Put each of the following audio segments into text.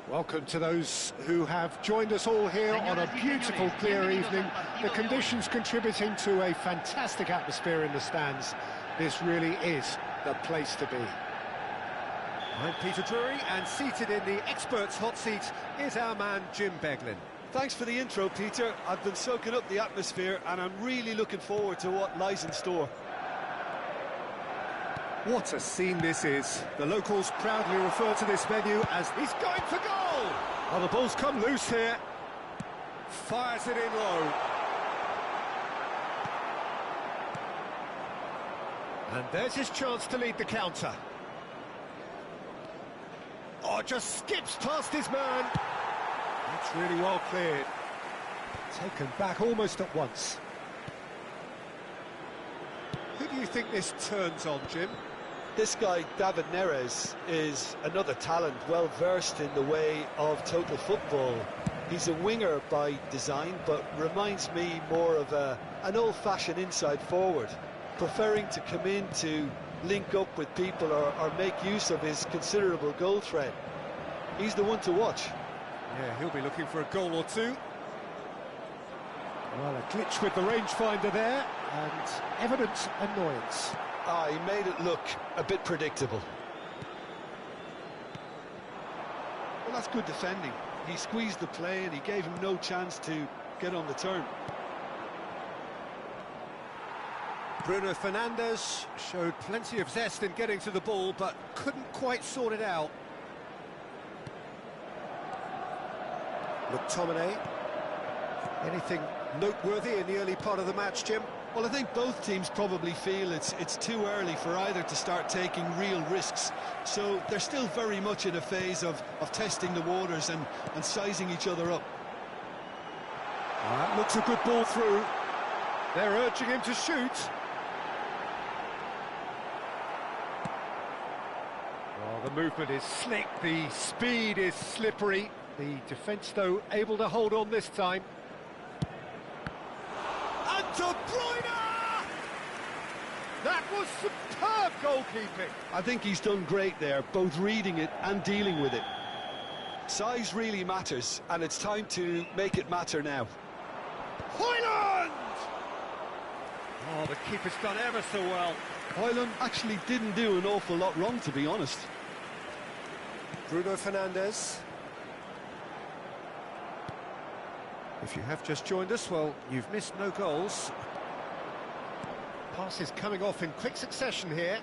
Welcome to those who have joined us all here on a beautiful, clear evening. The conditions contributing to a fantastic atmosphere in the stands. This really is the place to be. I'm Peter Drury, and seated in the experts' hot seat is our man Jim Beglin. Thanks for the intro, Peter. I've been soaking up the atmosphere, and I'm really looking forward to what lies in store. What a scene this is. The locals proudly refer to this venue as he's going for goal! Oh, the ball's come loose here. Fires it in low. And there's his chance to lead the counter. Oh, just skips past his man. That's really well cleared. Taken back almost at once. Who do you think this turns on, Jim? This guy, David Neres, is another talent, well versed in the way of total football. He's a winger by design, but reminds me more of an old-fashioned inside forward, preferring to come in to link up with people or make use of his considerable goal threat. He's the one to watch. Yeah, he'll be looking for a goal or two. Well, a glitch with the rangefinder there, and evident annoyance. He made it look a bit predictable. Well, that's good defending. He squeezed the play and he gave him no chance to get on the turn. Bruno Fernandes showed plenty of zest in getting to the ball, but couldn't quite sort it out. McTominay. Anything noteworthy in the early part of the match, Jim? Well, I think both teams probably feel it's too early for either to start taking real risks. So they're still very much in a phase of testing the waters and sizing each other up. That looks a good ball through. They're urging him to shoot. Oh, the movement is slick, the speed is slippery. The defence, though, able to hold on this time. And De Bruyne! That was superb goalkeeping. I think he's done great there, both reading it and dealing with it. Size really matters, and it's time to make it matter now. Højlund! Oh, the keeper's done ever so well. Højlund actually didn't do an awful lot wrong, to be honest. Bruno Fernandes. If you have just joined us, well, you've missed no goals. Passes coming off in quick succession here.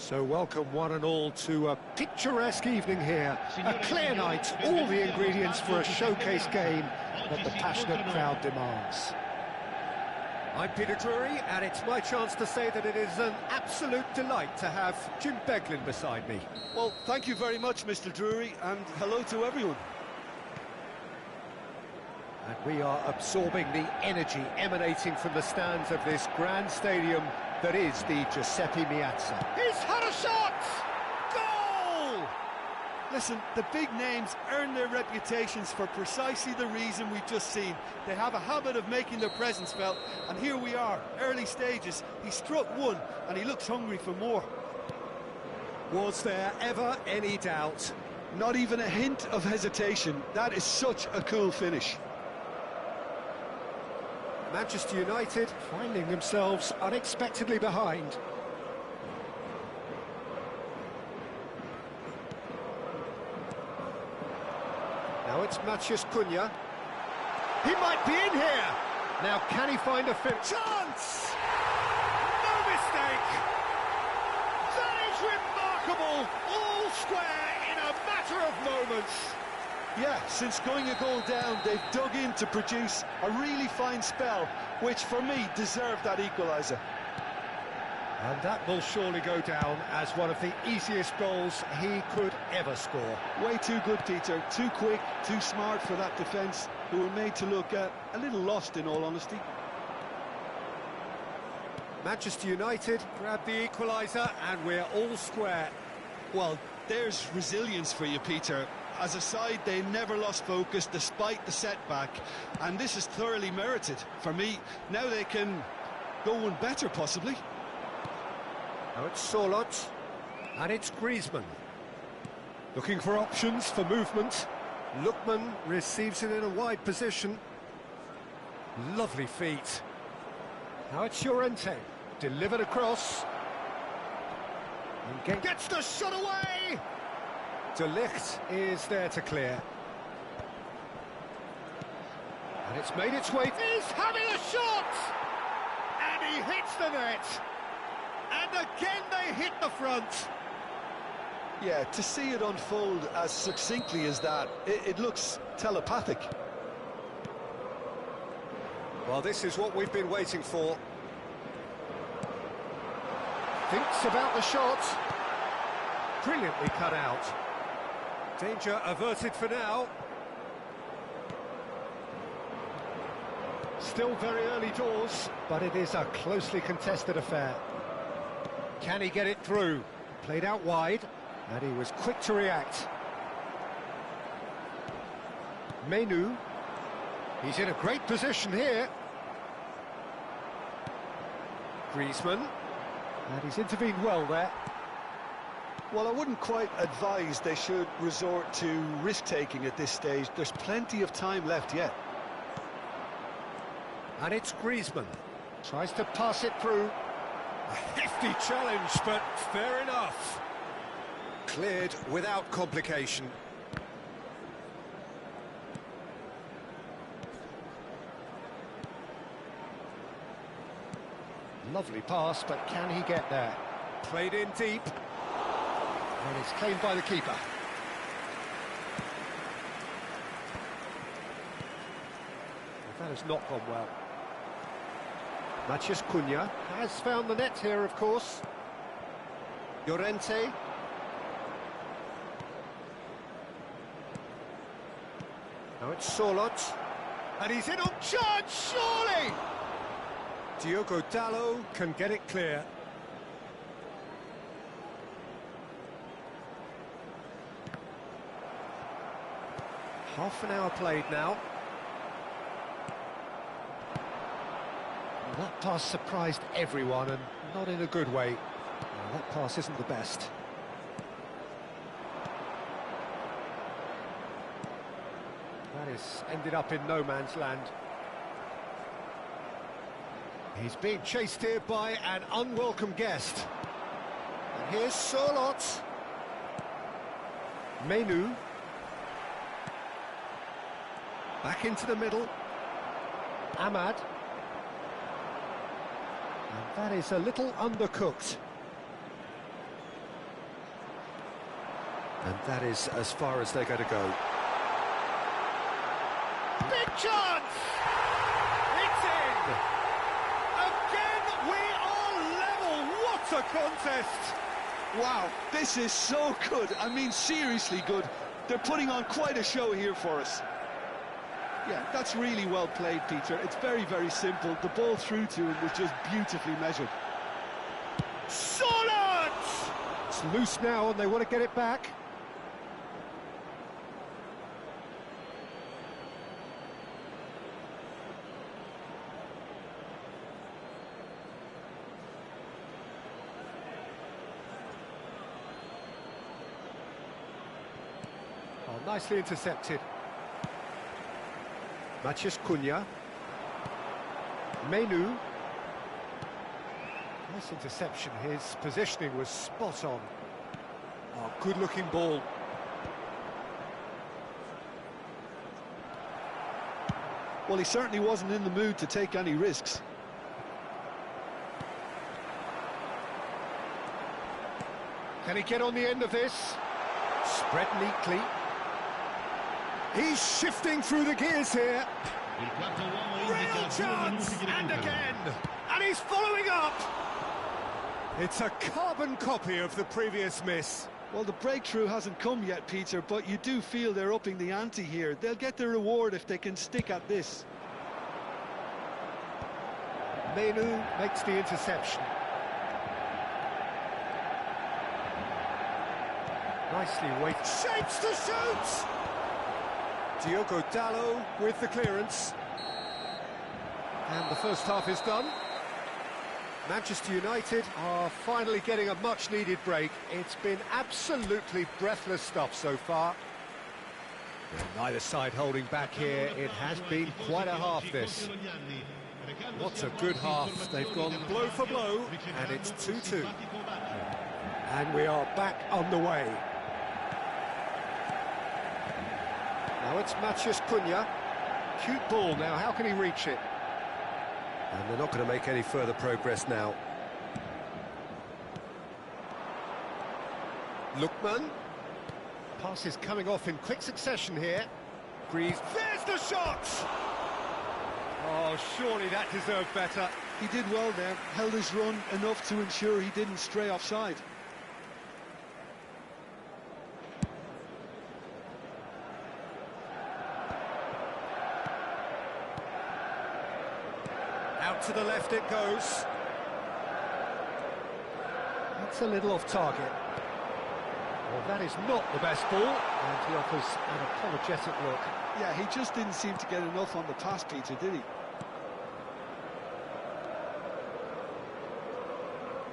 So welcome one and all to a picturesque evening here. A clear night, all the ingredients for a showcase game that the passionate crowd demands. I'm Peter Drury, and it's my chance to say that it is an absolute delight to have Jim Beglin beside me. Well, thank you very much, Mr. Drury, and hello to everyone. And we are absorbing the energy emanating from the stands of this grand stadium that is the Giuseppe Meazza. He's had a shot! Goal! Listen, the big names earn their reputations for precisely the reason we've just seen. They have a habit of making their presence felt, and here we are, early stages. He struck one, and he looks hungry for more. Was there ever any doubt? Not even a hint of hesitation. That is such a cool finish. Manchester United finding themselves unexpectedly behind. Now it's Matheus Cunha. He might be in here. Now can he find a fit? Chance! No mistake! That is remarkable! All square in a matter of moments. Yeah, since going a goal down, they've dug in to produce a really fine spell, which for me deserved that equaliser. And that will surely go down as one of the easiest goals he could ever score. Way too good, Peter. Too quick, too smart for that defence, who were made to look a little lost, in all honesty. Manchester United grab the equaliser, and we're all square. Well, there's resilience for you, Peter. As a side, they never lost focus despite the setback, and this is thoroughly merited. For me, now they can go one better, possibly. Now it's Sulut, and it's Griezmann. Looking for options for movement. Lookman receives it in a wide position. Lovely feet. Now it's Llorente, delivered across. And gets the shot away! De Ligt is there to clear. And it's made its way. He's having a shot! And he hits the net. And again they hit the front. Yeah, to see it unfold as succinctly as that, it looks telepathic. Well, this is what we've been waiting for. Thinks about the shot. Brilliantly cut out. Danger averted for now. Still very early doors, but it is a closely contested affair. Can he get it through? Played out wide, and he was quick to react. Menu. He's in a great position here. Griezmann. And he's intervened well there. Well, I wouldn't quite advise they should resort to risk-taking at this stage. There's plenty of time left yet. And it's Griezmann. Tries to pass it through. A hefty challenge, but fair enough. Cleared without complication. Lovely pass, but can he get there? Played in deep. And it's claimed by the keeper. That has not gone well. Matheus Cunha has found the net here, of course. Llorente. Now it's Sulut. And he's in on charge, surely! Diogo Dalot can get it clear. Half an hour played now. Well, that pass surprised everyone, and not in a good way. Well, that pass isn't the best. That is ended up in no man's land. He's being chased here by an unwelcome guest. And here's Sulut. Menu. Back into the middle. Ahmad. And that is a little undercooked. And that is as far as they're going to go. Big chance! It's in! Again, we are level! What a contest! Wow, this is so good. I mean, seriously good. They're putting on quite a show here for us. Yeah, that's really well played, Peter. It's very, very simple. The ball through to him was just beautifully measured. Sulut! It's loose now and they want to get it back. Oh, nicely intercepted. Cunha. Menu. Nice interception. His positioning was spot on. Oh, good-looking ball. Well, he certainly wasn't in the mood to take any risks. Can he get on the end of this? Spread neatly. He's shifting through the gears here. Real chance! And again! And he's following up! It's a carbon copy of the previous miss. Well, the breakthrough hasn't come yet, Peter, but you do feel they're upping the ante here. They'll get their reward if they can stick at this. Menu makes the interception. Nicely weighted. Shapes to shoot! Diogo Dalot with the clearance. And the first half is done. Manchester United are finally getting a much-needed break. It's been absolutely breathless stuff so far. And neither side holding back here. It has been quite a half, this. What a good half. They've gone blow for blow, and it's 2-2. And we are back on the way. Now it's Cunha. Cute ball now, how can he reach it? And they're not going to make any further progress now. Lookman. Pass is coming off in quick succession here. Greaves. There's the shot! Oh, surely that deserved better. He did well there, held his run enough to ensure he didn't stray offside. Out to the left it goes. That's a little off target. Well, that is not the best ball, and he offers an apologetic look. Yeah, he just didn't seem to get enough on the pass, Peter, did he?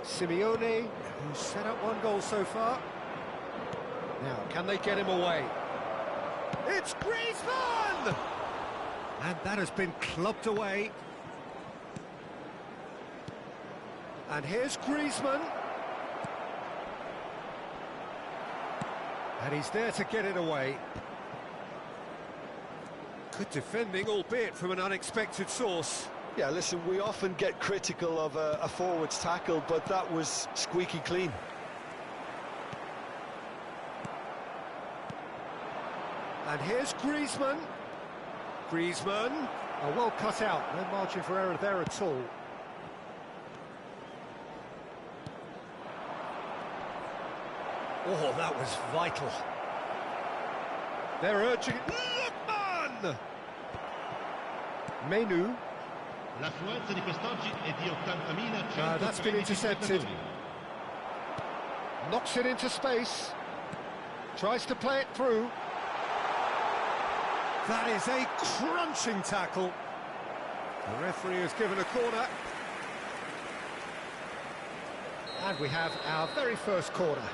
Simeone, who's set up one goal so far. Now, can they get him away? It's Griezmann! And that has been clubbed away. And here's Griezmann. And he's there to get it away. Good defending, albeit from an unexpected source. Yeah, listen, we often get critical of a forward's tackle, but that was squeaky clean. And here's Griezmann. Griezmann, well cut out, no margin for error there at all. Oh, that was vital. They're urging it. Lookman! Menu. That's been intercepted. Knocks it into space. Tries to play it through. That is a crunching tackle. The referee has given a corner. And we have our very first corner.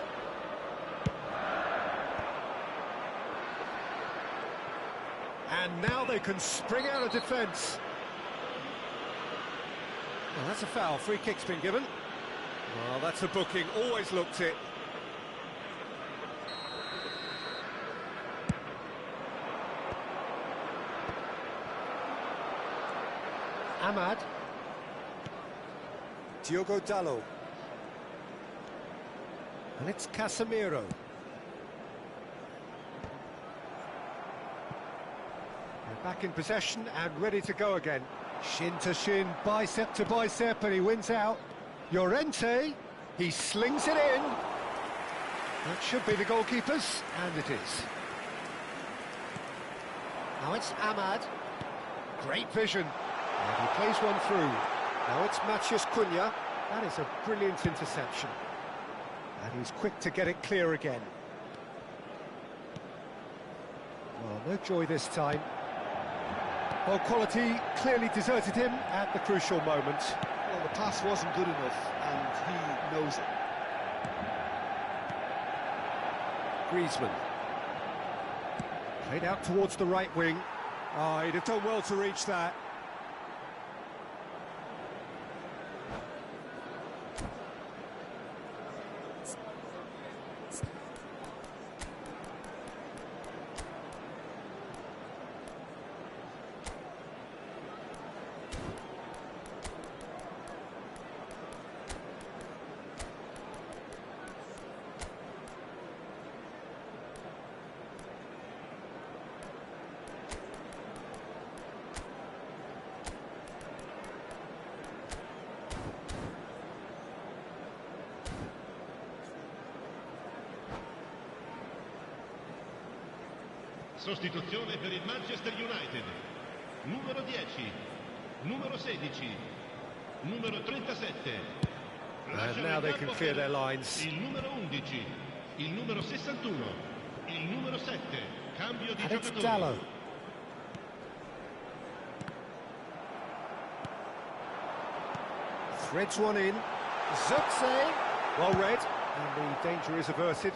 And now they can spring out of defence. Well, that's a foul. Free kick's been given. Well, that's a booking. Always looked it. Ahmad. Diogo Dalot. And it's Casemiro. Back in possession and ready to go again. Shin to shin, bicep to bicep, and he wins out. Llorente, he slings it in. That should be the goalkeeper's, and it is. Now it's Ahmad. Great vision. And he plays one through. Now it's Matheus Cunha. That is a brilliant interception. And he's quick to get it clear again. Well, no joy this time. Well, quality clearly deserted him at the crucial moment. Well, the pass wasn't good enough, and he knows it. Griezmann. Played out towards the right wing. Oh, he'd have done well to reach that. Sostituzione per il Manchester United. Numero 10, numero 16, numero 37. And now they can clear their lines. Il numero 11, il numero 61, il numero 7. Cambio di It's giocatore. Dallo. Threads one in. Zutze. Well read. And the danger is averted.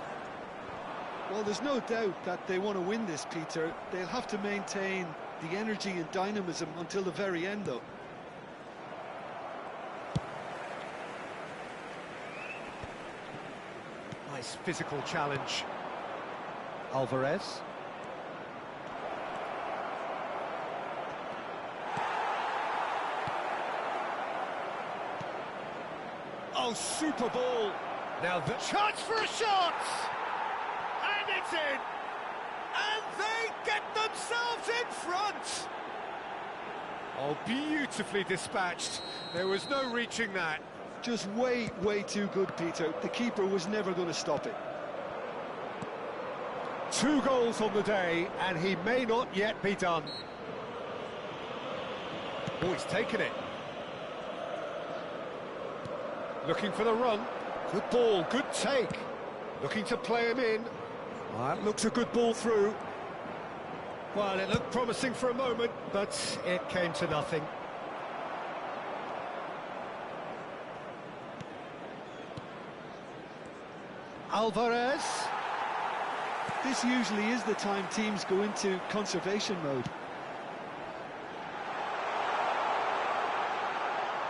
Well, there's no doubt that they want to win this, Peter. They'll have to maintain the energy and dynamism until the very end, though. Nice physical challenge. Alvarez. Oh, super ball. Now the chance for a shot! And it's in! And they get themselves in front! Oh, beautifully dispatched. There was no reaching that. Just way too good, Peter. The keeper was never going to stop it. 2 goals on the day, and he may not yet be done. Oh, he's taken it. Looking for the run. Good ball, good take. Looking to play him in. That looks a good ball through. Well, it looked promising for a moment, but it came to nothing. Alvarez. This usually is the time teams go into conservation mode.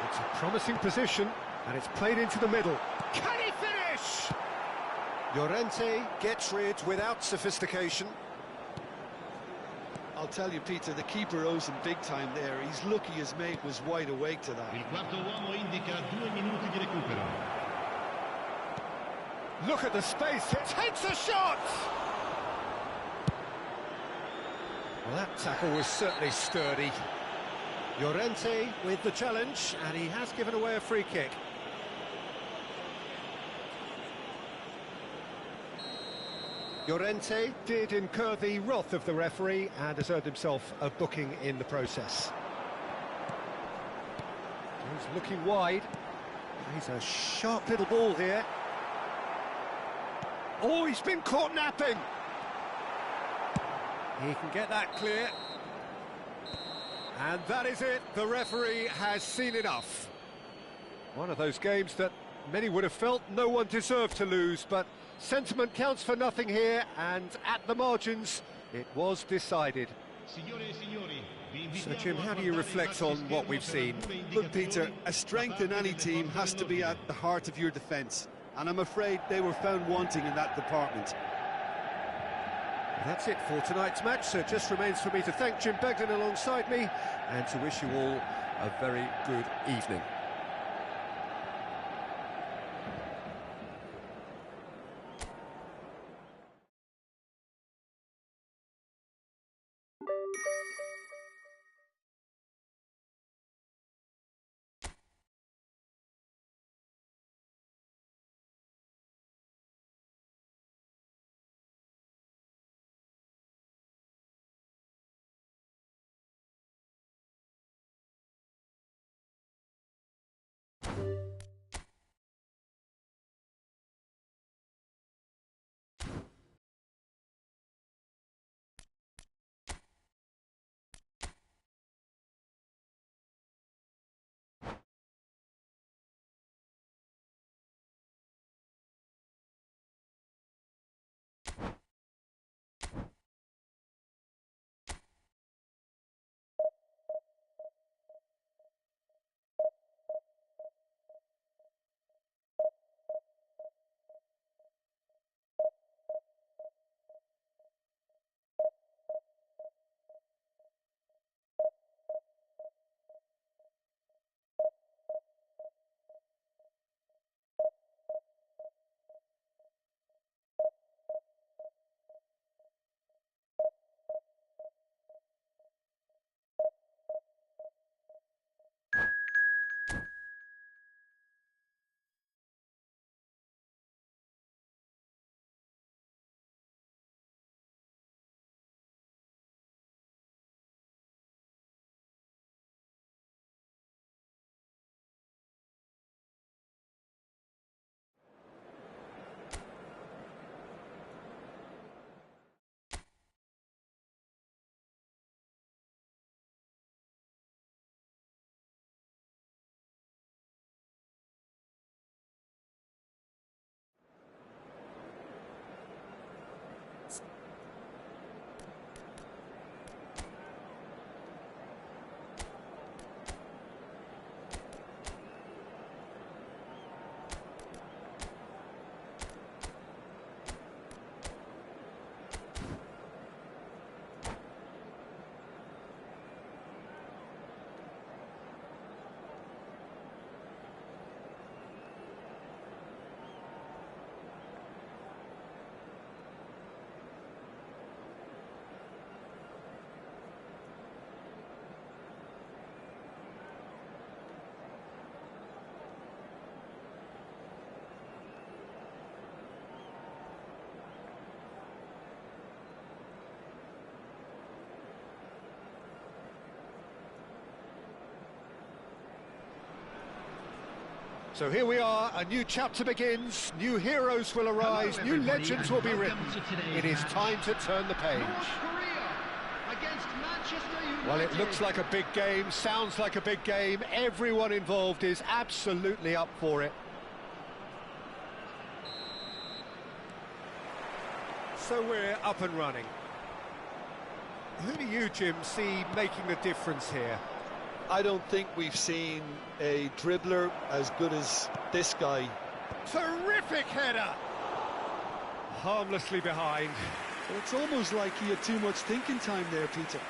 It's a promising position, and it's played into the middle. Can he finish? Llorente gets rid without sophistication. I'll tell you, Peter, the keeper owes him big time there. He's lucky his mate was wide awake to that. Il quarto uomo indica 2 minuti di recupero. Look at the space, it takes a shot! Well, that tackle was certainly sturdy. Llorente with the challenge, and he has given away a free kick. Llorente did incur the wrath of the referee and has earned himself a booking in the process. He's looking wide. He's a sharp little ball here. Oh, he's been caught napping. He can get that clear. And that is it. The referee has seen enough. One of those games that many would have felt no one deserved to lose, but sentiment counts for nothing here, and at the margins, it was decided. So, Jim, how do you reflect on what we've seen? Look, Peter, a strength in any team has to be at the heart of your defence, and I'm afraid they were found wanting in that department. That's it for tonight's match, so it just remains for me to thank Jim Begden alongside me, and to wish you all a very good evening. So here we are, a new chapter begins, new heroes will arise, new legends will be written. It is time to turn the page. Well, it looks like a big game, sounds like a big game, everyone involved is absolutely up for it. So we're up and running. Who do you, Jim, see making the difference here? I don't think we've seen a dribbler as good as this guy. Terrific header! Harmlessly behind. Well, it's almost like he had too much thinking time there, Peter.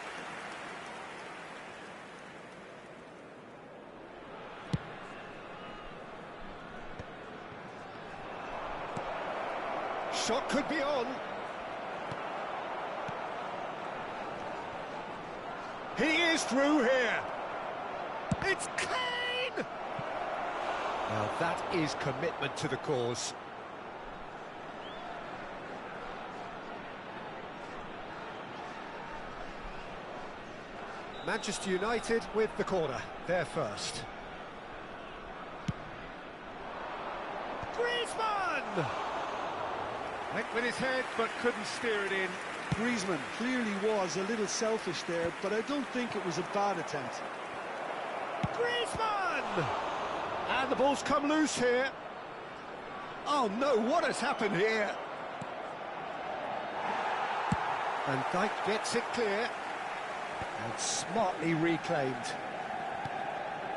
Shot could be on. He is through here. It's clean! Now that is commitment to the cause. Manchester United with the corner, they're first. Griezmann! Went with his head, but couldn't steer it in. Griezmann clearly was a little selfish there, but I don't think it was a bad attempt. Griezmann! And the ball's come loose here. Oh no, what has happened here? Van Dijk gets it clear. And smartly reclaimed.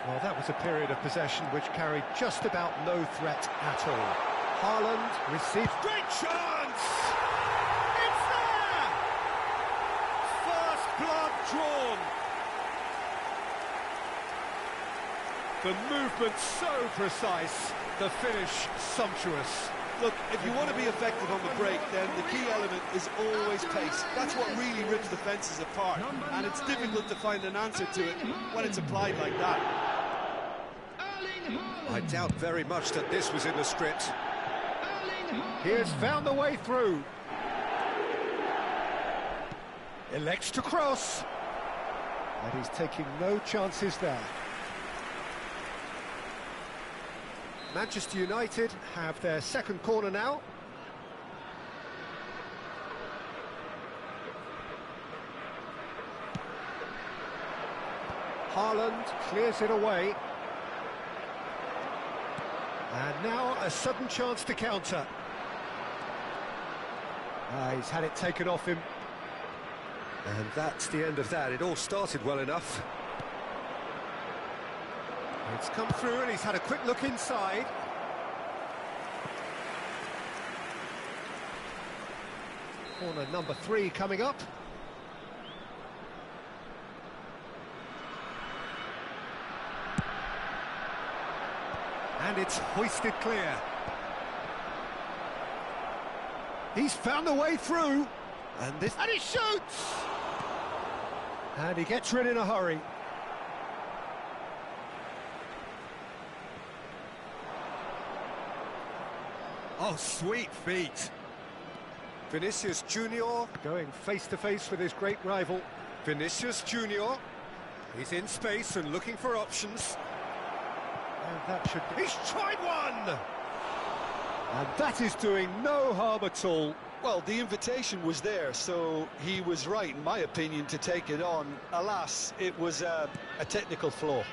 Well, that was a period of possession which carried just about no threat at all. Haaland receives... Great chance! It's there! First blood drawn. The movement so precise, the finish sumptuous. Look, if you want to be effective on the break, then the key element is always pace. That's what really rips defences apart, and it's difficult to find an answer to it when it's applied like that. I doubt very much that this was in the script. He has found the way through. Elects to cross. And he's taking no chances there. Manchester United have their second corner now. Haaland clears it away. And now a sudden chance to counter. He's had it taken off him. And that's the end of that. It all started well enough. It's come through and he's had a quick look inside. Corner number 3 coming up. And it's hoisted clear. He's found a way through. And he shoots! And he gets rid in a hurry. Oh, sweet feet. Vinicius Junior Going face-to-face with his great rival. Vinicius Junior. He's in space and looking for options. And that should... He's tried one! And that is doing no harm at all. Well, the invitation was there, so he was right, in my opinion, to take it on. Alas, it was a technical flaw.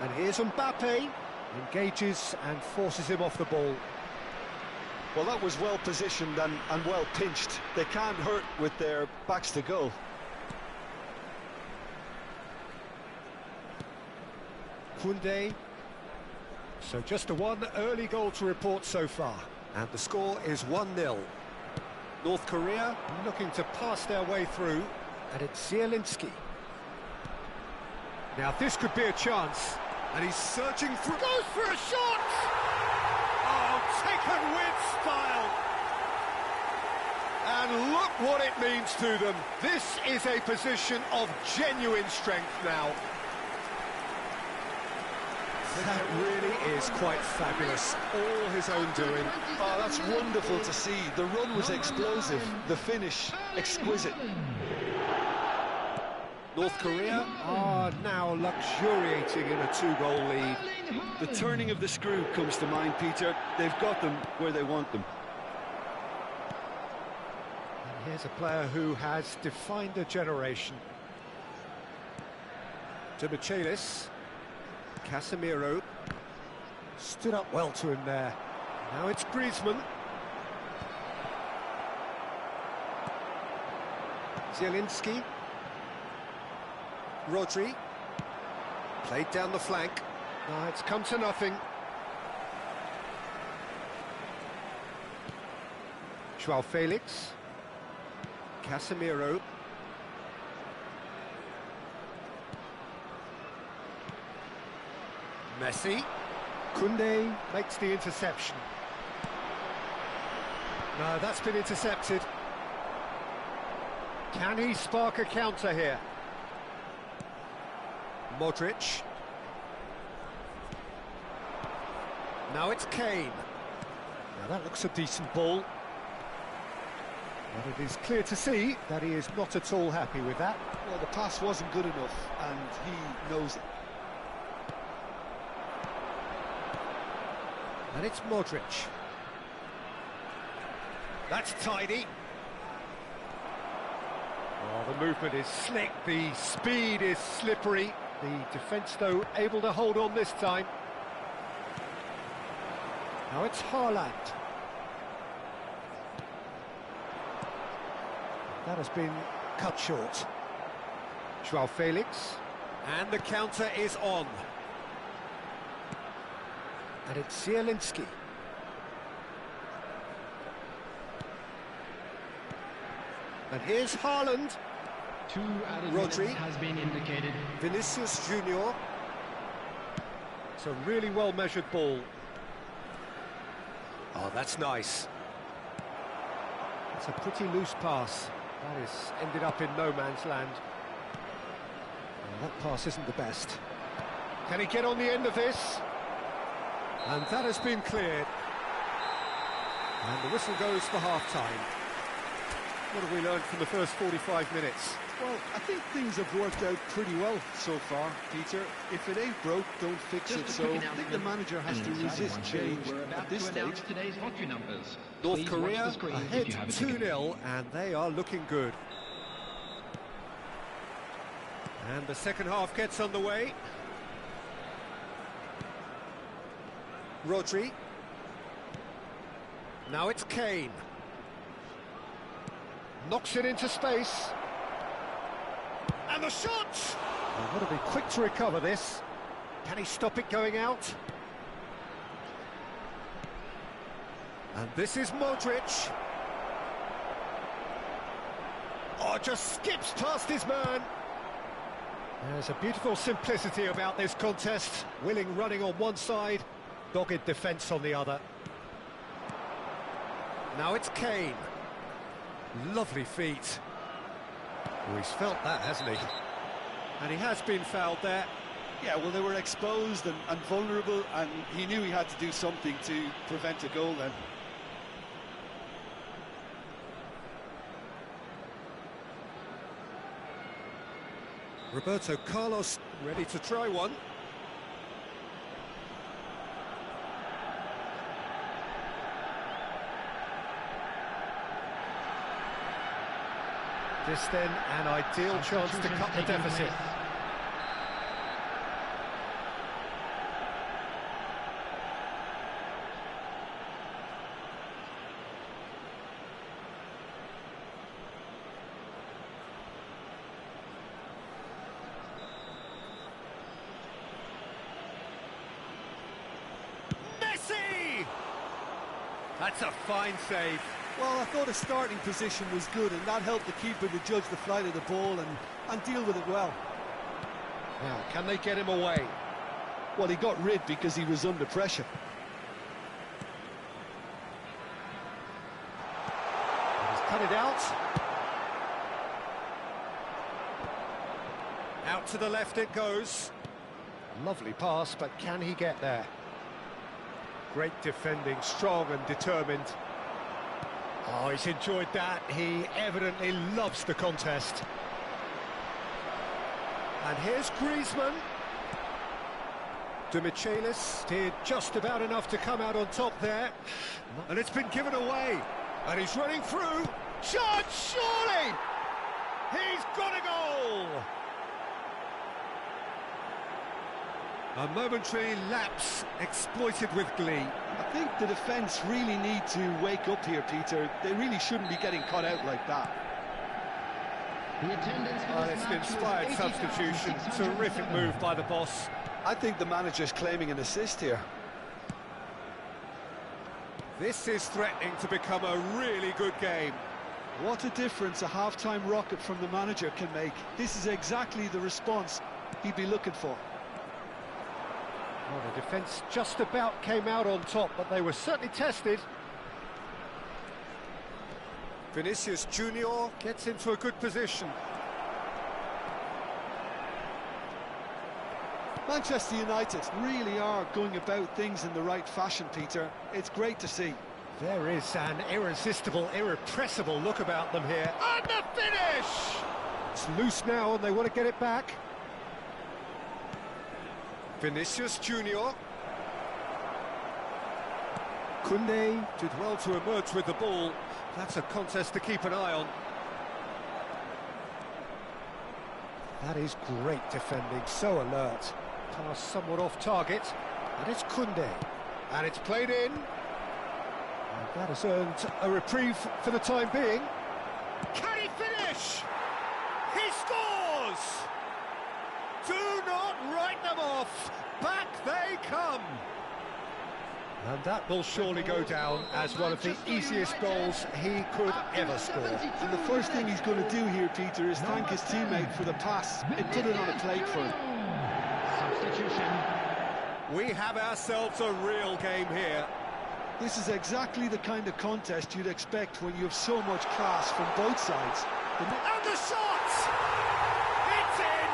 And here's Mbappe, engages and forces him off the ball. Well, that was well positioned and well pinched. They can't hurt with their backs to goal. Koundé. So just a one early goal to report so far. And the score is 1-0. North Korea looking to pass their way through. And it's Zielinski. Now this could be a chance. And he's searching through... Goes for a shot! Oh, taken with style! And look what it means to them. This is a position of genuine strength now. That really is quite fabulous. All his own doing. Oh, that's wonderful to see. The run was explosive. The finish, exquisite. North Korea are now luxuriating in a 2-goal lead. The turning of the screw comes to mind, Peter. They've got them where they want them. And here's a player who has defined a generation. To Michelis. Casemiro stood up well to him there. Now it's Griezmann. Zielinski. Rodri. Played down the flank. Now it's come to nothing. Joao Felix. Casemiro. Messi. Koundé makes the interception. No, that's been intercepted. Can he spark a counter here? Modric. Now it's Kane. Now that looks a decent ball. But it is clear to see that he is not at all happy with that. Well, the pass wasn't good enough, and he knows it. And it's Modric. That's tidy. Oh, the movement is slick, the speed is slippery. The defence, though, able to hold on this time. Now it's Haaland. That has been cut short. Joao Felix. And the counter is on. And it's Zielinski. And here's Haaland. Rodri has been indicated. Vinicius Junior. It's a really well-measured ball. Oh, that's nice. It's a pretty loose pass. That is ended up in no man's land. Well, that pass isn't the best. Can he get on the end of this? And that has been cleared. And the whistle goes for half-time. What have we learned from the first 45 minutes? Well, I think things have worked out pretty well so far, Peter. If it ain't broke, don't fix it. So I think the manager has to resist change at this stage. North Korea ahead 2-0, and they are looking good. And the second half gets underway. Rodri. Now it's Kane. Knocks it into space. And the shot! Oh, got to be quick to recover this. Can he stop it going out? And this is Modric. Oh, just skips past his man. There's a beautiful simplicity about this contest. Willing running on one side, dogged defence on the other. Now it's Kane. Lovely feet. Oh, he's felt that, hasn't he? And he has been fouled there. Yeah, well, they were exposed and vulnerable, and he knew he had to do something to prevent a goal then. Roberto Carlos ready to try one. This then an ideal chance to cut the deficit. Messi! That's a fine save. Well, I thought his starting position was good, and that helped the keeper to judge the flight of the ball and deal with it well. Now, can they get him away? Well, he got rid because he was under pressure. He's cut it out. Out to the left it goes. Lovely pass, but can he get there? Great defending, strong and determined. Oh, he's enjoyed that. He evidently loves the contest. And here's Griezmann. Demichelis did just about enough to come out on top there. And it's been given away. And he's running through. Shot, surely! He's got a goal! A momentary lapse exploited with glee. I think the defence really need to wake up here, Peter. They really shouldn't be getting caught out like that. Well, it's an inspired substitution. Terrific move by the boss. I think the manager's claiming an assist here. This is threatening to become a really good game. What a difference a half-time rocket from the manager can make. This is exactly the response he'd be looking for. Well, the defence just about came out on top, but they were certainly tested. Vinicius Junior gets into a good position. Manchester United really are going about things in the right fashion, Peter. It's great to see. There is an irresistible, irrepressible look about them here. And the finish! It's loose now and they want to get it back. Vinicius Junior. Koundé Did well to emerge with the ball. That's a contest to keep an eye on. That is great defending, so alert. Pass somewhat off target, and it's Koundé. And it's played in. And that has earned a reprieve for the time being. Can he finish? He scores! Do not write them off. Back they come. And that will surely go down as one of the easiest goals he could ever score. And the first thing he's going to do here, Peter, is thank his teammate for the pass. It put it on a plate for him. Substitution. We have ourselves a real game here. This is exactly the kind of contest you'd expect when you have so much class from both sides. And the shot! It's in!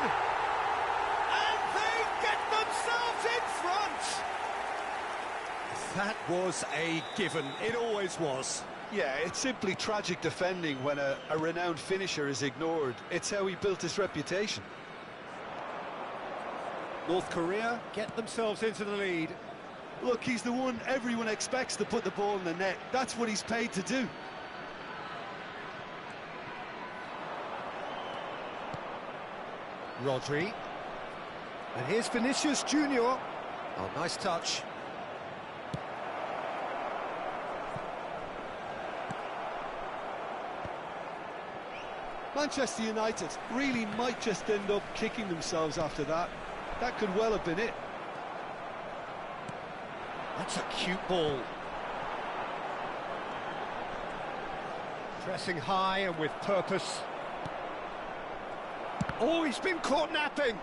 And they get themselves in front! That was a given. It always was. Yeah, it's simply tragic defending when a renowned finisher is ignored. It's how he built his reputation. North Korea get themselves into the lead. Look, he's the one everyone expects to put the ball in the net. That's what he's paid to do. Rodri. And here's Vinicius Junior. Oh, nice touch. Manchester United really might just end up kicking themselves after that. That could well have been it. That's a cute ball. Pressing high and with purpose. Oh, he's been caught napping.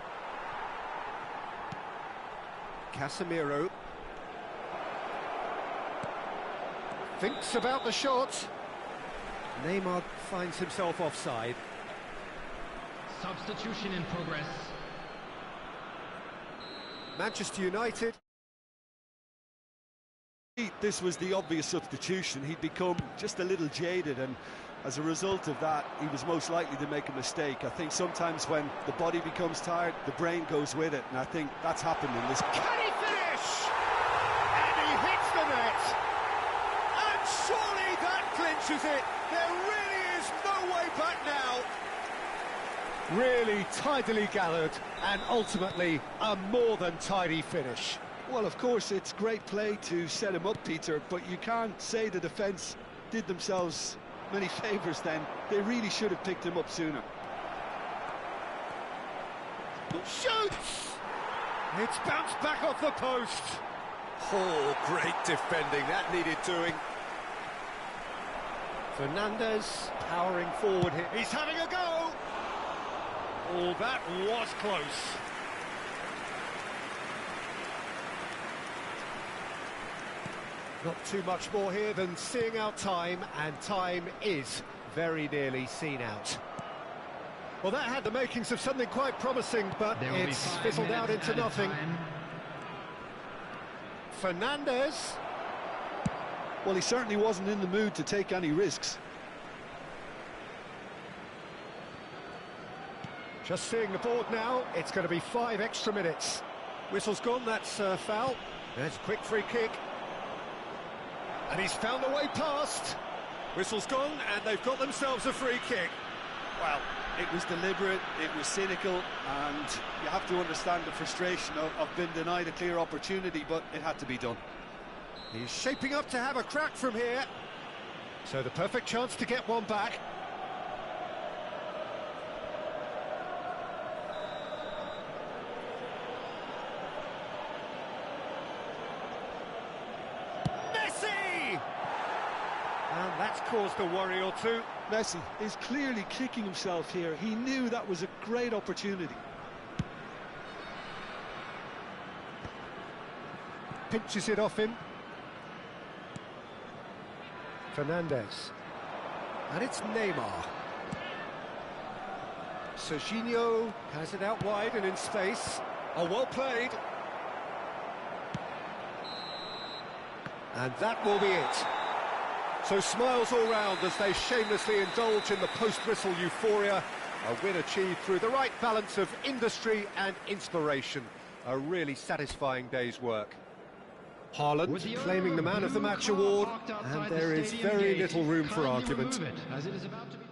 Casemiro. Thinks about the shot. Neymar finds himself offside. Substitution in progress. Manchester United. This was the obvious substitution. He'd become just a little jaded, and as a result of that, he was most likely to make a mistake. I think sometimes when the body becomes tired, the brain goes with it, and I think that's happened in this. Can he finish? And he hits the net. And surely that clinches it. There really is no way back now. Really tidily gathered, and ultimately a more than tidy finish. Well, of course, it's great play to set him up, Peter, but you can't say the defence did themselves many favours then. They really should have picked him up sooner. Shoots! It's bounced back off the post. Oh, great defending. That needed doing. Fernandez powering forward here. He's having a go! Oh, that was close. Not too much more here than seeing out time, and time is very nearly seen out. Well, that had the makings of something quite promising, but it's fizzled out into nothing. Fernandez. Well, he certainly wasn't in the mood to take any risks. Just seeing the board now, it's going to be 5 extra minutes. Whistle's gone, that's foul. There's a quick free kick. And he's found a way past. Whistle's gone, and they've got themselves a free kick. Well, it was deliberate, it was cynical, and you have to understand the frustration of being denied a clear opportunity, but it had to be done. He's shaping up to have a crack from here. So the perfect chance to get one back. And that's caused a worry or two. Messi is clearly kicking himself here. He knew that was a great opportunity. Pinches it off him. Fernandez. And it's Neymar. Serginho has it out wide and in space. Oh, well played. And that will be it. So smiles all round as they shamelessly indulge in the post-whistle euphoria. A win achieved through the right balance of industry and inspiration. A really satisfying day's work. Haaland claiming the Man of the Match award, and there is very little room for argument. As it is about to be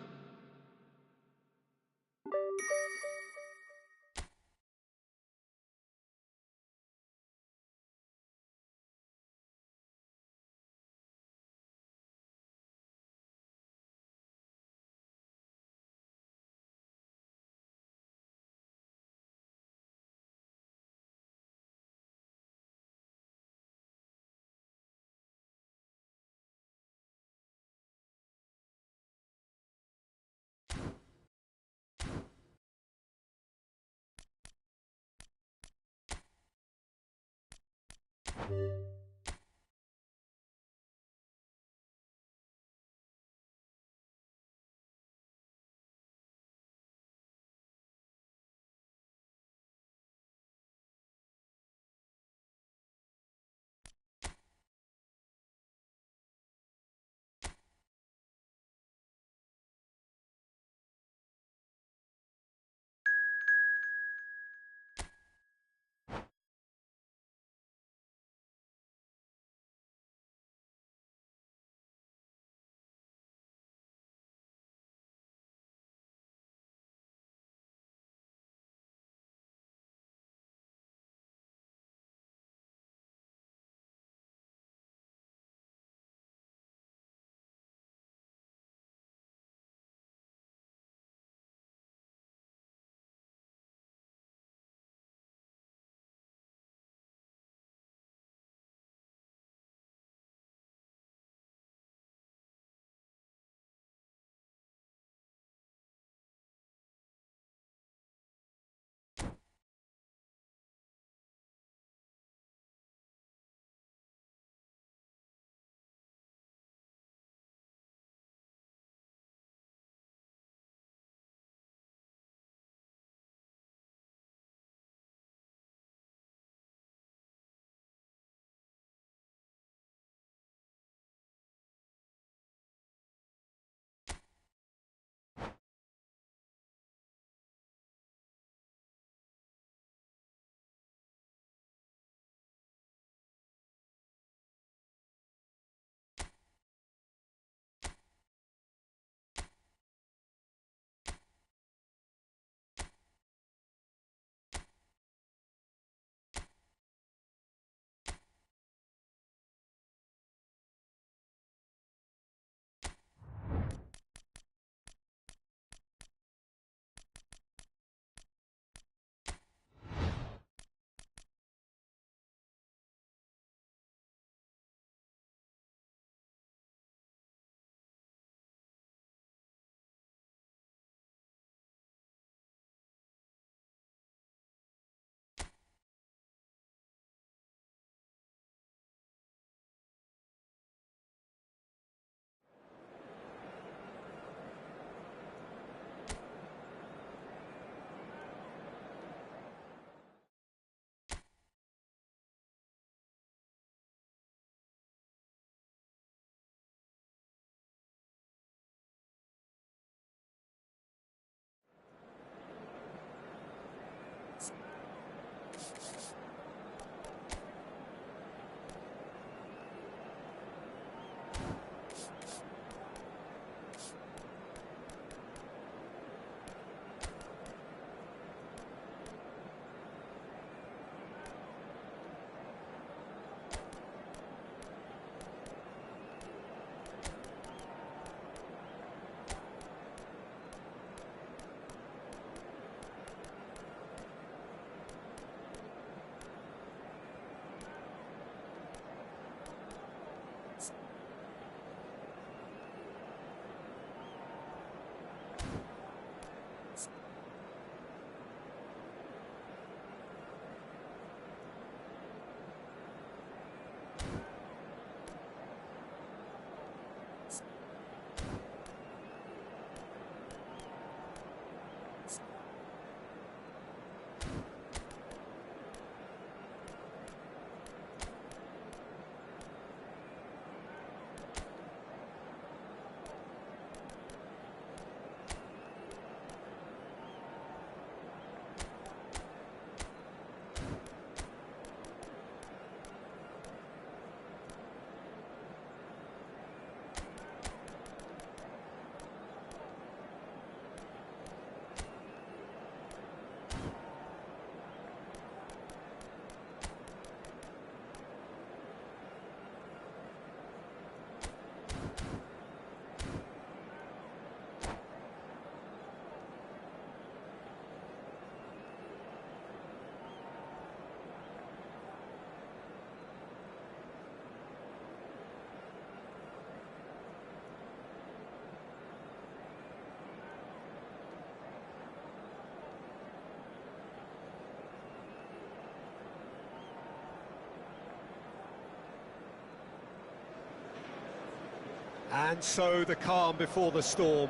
And so the calm before the storm.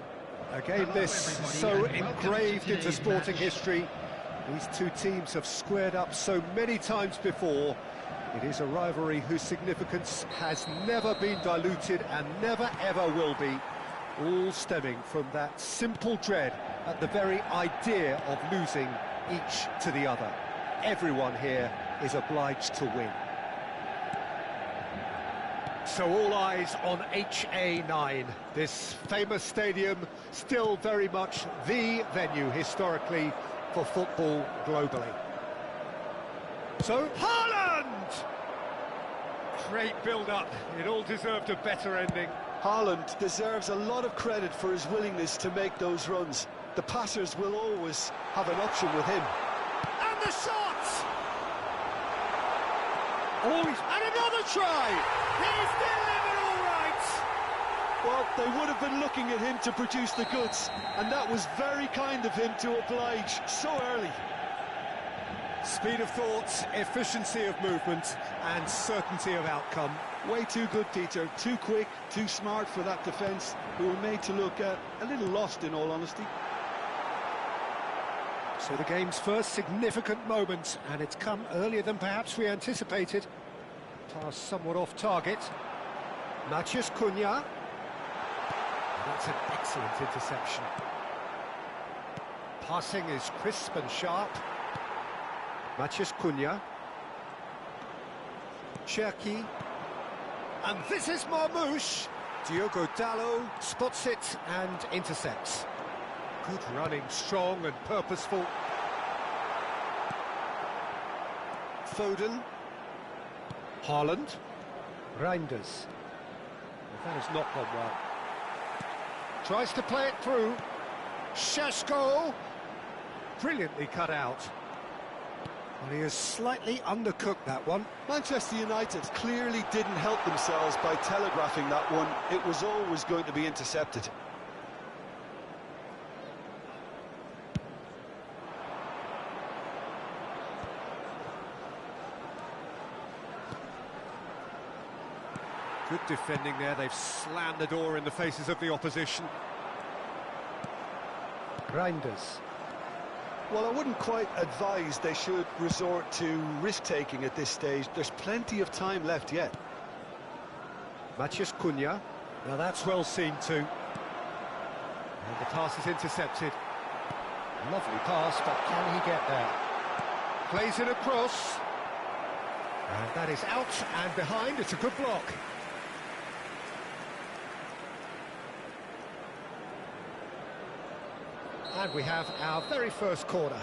A game this so engraved into sporting history. These two teams have squared up so many times before. It is a rivalry whose significance has never been diluted and never ever will be. All stemming from that simple dread at the very idea of losing each to the other. Everyone here is obliged to win. So all eyes on HA9, this famous stadium, still very much the venue historically for football globally. So, Haaland! Great build-up, it all deserved a better ending. Haaland deserves a lot of credit for his willingness to make those runs. The passers will always have an option with him. And the shot! Oh, and another try! He's delivered all right! Well, they would have been looking at him to produce the goods, and that was very kind of him to oblige so early. Speed of thought, efficiency of movement, and certainty of outcome. Way too good, Peter. Too quick, too smart for that defence, who were made to look a little lost, in all honesty. So the game's first significant moment, and it's come earlier than perhaps we anticipated. Pass somewhat off target. Matheus Cunha. That's an excellent interception. Passing is crisp and sharp. Matheus Cunha. Cherki. And this is Marmoush. Diogo Dalot spots it and intercepts. Good running, strong and purposeful. Foden. Haaland. Reinders. That has not gone well. Tries to play it through. Šeško. Brilliantly cut out. Well, he has slightly undercooked that one. Manchester United clearly didn't help themselves by telegraphing that one. It was always going to be intercepted. Good defending there, they've slammed the door in the faces of the opposition. Reinders. Well, I wouldn't quite advise they should resort to risk-taking at this stage. There's plenty of time left yet. Matheus Cunha. Now that's well seen too. And the pass is intercepted. Lovely pass, but can he get there? Plays it across. And that is out and behind. It's a good block. And we have our very first corner.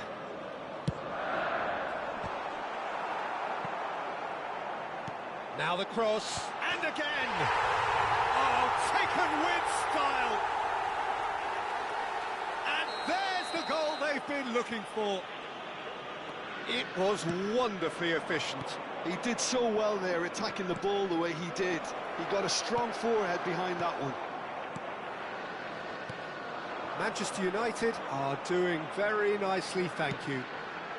Now the cross, and again! Oh, taken with style! And there's the goal they've been looking for. It was wonderfully efficient. He did so well there, attacking the ball the way he did. He got a strong forehead behind that one. Manchester United are doing very nicely, thank you.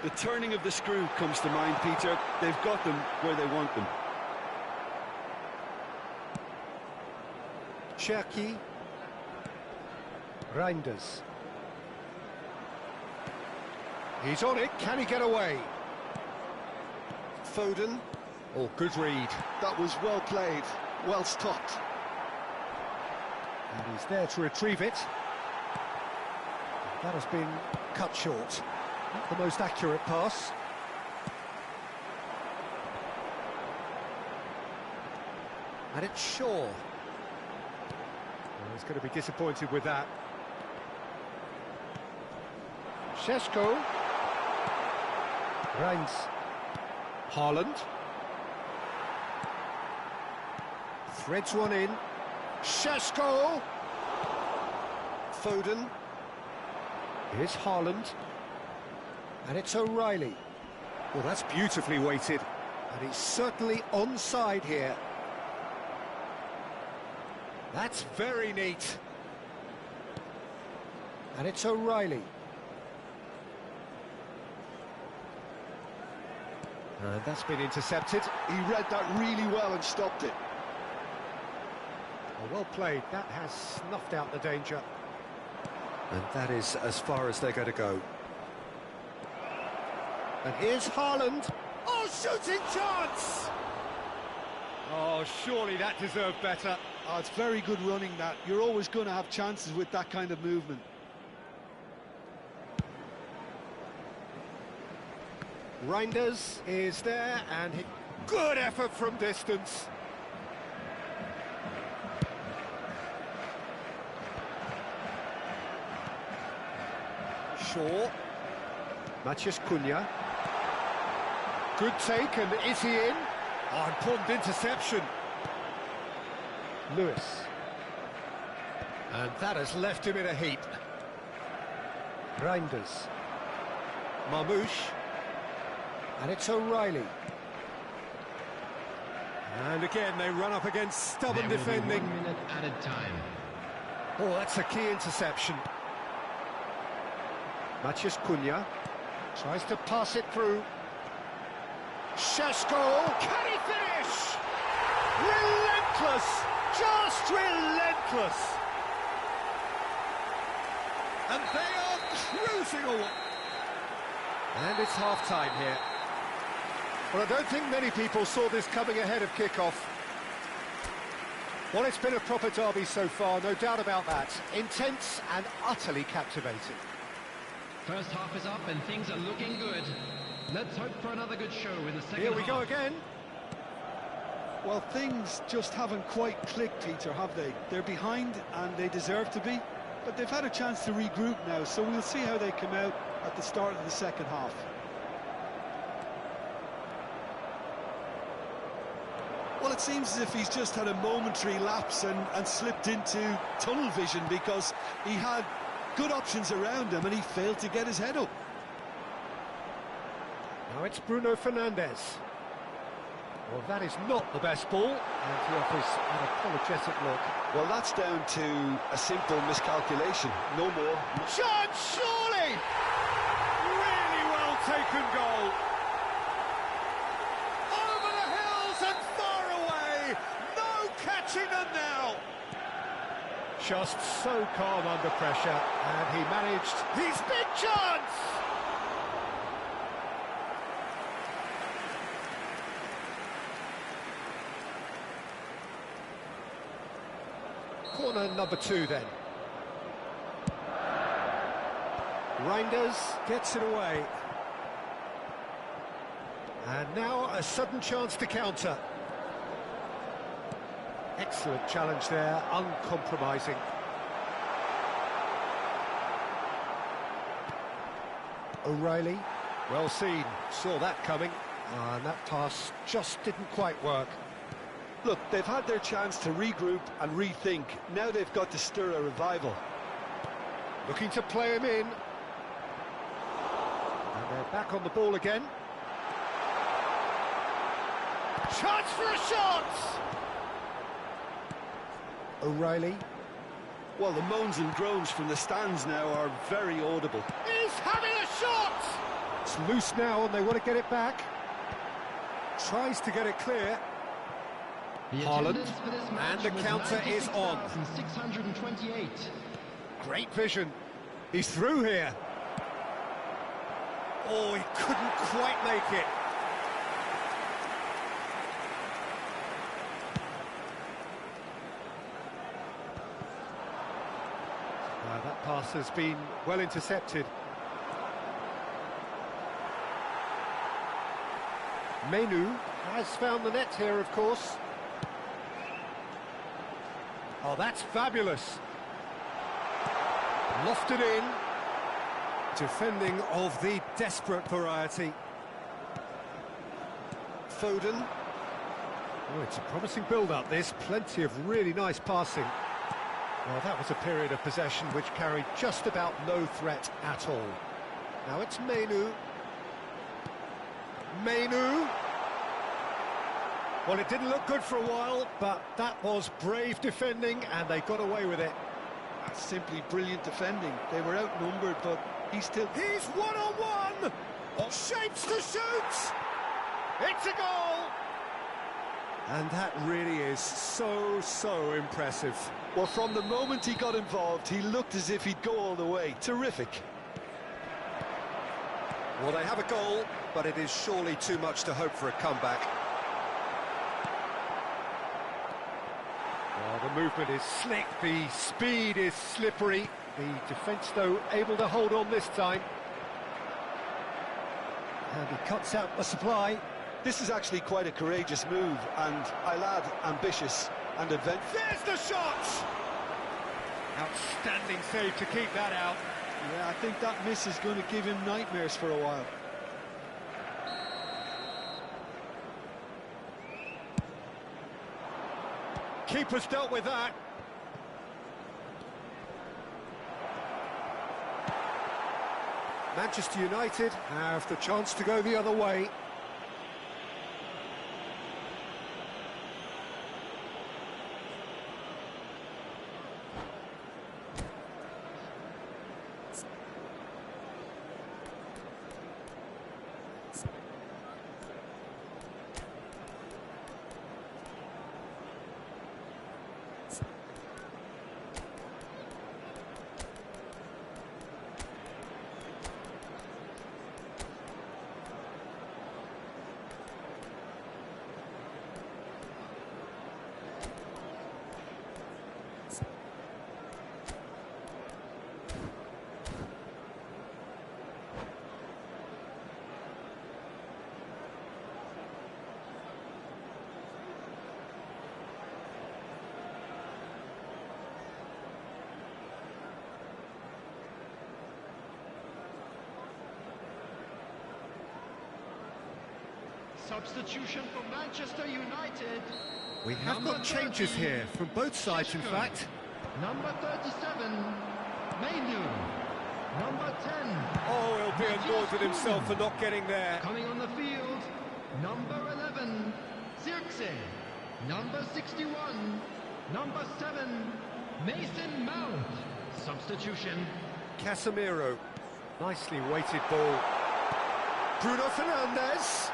The turning of the screw comes to mind, Peter. They've got them where they want them. Cherki. Reinders. He's on it, can he get away? Foden. Oh, good read. That was well played, well stopped. And he's there to retrieve it. That has been cut short. Not the most accurate pass. And it's Shaw. Well, he's going to be disappointed with that. Šeško. Reins. Haaland. Threads one in. Šeško. Foden. Here's Haaland. And it's O'Reilly. Well, that's beautifully weighted. And he's certainly onside here. That's very neat. And it's O'Reilly. And that's been intercepted. He read that really well and stopped it. Oh, well played. That has snuffed out the danger. And that is as far as they're going to go. And here's Haaland. Oh, shooting chance! Oh, surely that deserved better. Oh, it's very good running, that. You're always going to have chances with that kind of movement. Reinders is there, and good effort from distance. Shaw. Matheus Cunha. Good take, and is he in? Oh, important interception. Lewis. And that has left him in a heap. Reinders. Marmoush. And it's O'Reilly. And again, they run up against stubborn defending. 1 minute added time. Oh, that's a key interception. Matheus Cunha tries to pass it through. Šeško, can he finish? Relentless, just relentless. And they are cruising away. And it's half-time here. Well, I don't think many people saw this coming ahead of kick-off. Well, it's been a proper derby so far, no doubt about that. Intense and utterly captivating. First half is up and things are looking good. Let's hope for another good show in the second Here we half. go again. Well, things just haven't quite clicked, Peter, have they? They're behind and they deserve to be, but they've had a chance to regroup now, so we'll see how they come out at the start of the second half. Well, it seems as if he's just had a momentary lapse and slipped into tunnel vision, because he had good options around him and he failed to get his head up. Now it's Bruno Fernandes. Well, that is not the best ball, and he offers an apologetic look. Well, that's down to a simple miscalculation, no more. Chance, surely! Really well taken goal. Over the hills and far away. No catching them now. Just so calm under pressure, and he managed his big chance. Corner number 2 then. Reinders gets it away. And now a sudden chance to counter. Excellent challenge there, uncompromising. O'Reilly, well seen, saw that coming. And that pass just didn't quite work. Look, they've had their chance to regroup and rethink. Now they've got to stir a revival. Looking to play him in. And they're back on the ball again. Chance for a shot! O'Reilly. Well, the moans and groans from the stands now are very audible. He's having a shot! It's loose now and they want to get it back. Tries to get it clear. Haaland, and the counter is on. 628. Great vision. He's through here. Oh, he couldn't quite make it. That pass has been well intercepted. Menu has found the net here, of course. Oh, that's fabulous. Lofted in. Defending of the desperate variety. Foden. Oh, it's a promising build-up, this. Plenty of really nice passing. Well, that was a period of possession which carried just about no threat at all. Now it's Menu. Menu. Well, it didn't look good for a while, but that was brave defending, and they got away with it. That's simply brilliant defending. They were outnumbered, but he's one-on-one! Oh. Shapes to shoot! It's a goal! And that really is so impressive. Well, from the moment he got involved, he looked as if he'd go all the way. Terrific. Well, they have a goal, but it is surely too much to hope for a comeback. Well, the movement is slick, the speed is slippery. The defence, though, able to hold on this time. And he cuts out the supply. This is actually quite a courageous move, and I'll add, ambitious and event. There's the shot! Outstanding save to keep that out. Yeah, I think that miss is going to give him nightmares for a while. Keeper's dealt with that. Manchester United have the chance to go the other way. Substitution for Manchester United. We have got changes here from both sides, in fact. Number 37, Mainu. Number 10. Oh, he'll be annoyed with himself for not getting there. Coming on the field, number 11, Zirkzee. Number 61, number 7, Mason Mount. Substitution. Casemiro. Nicely weighted ball. Bruno Fernandes.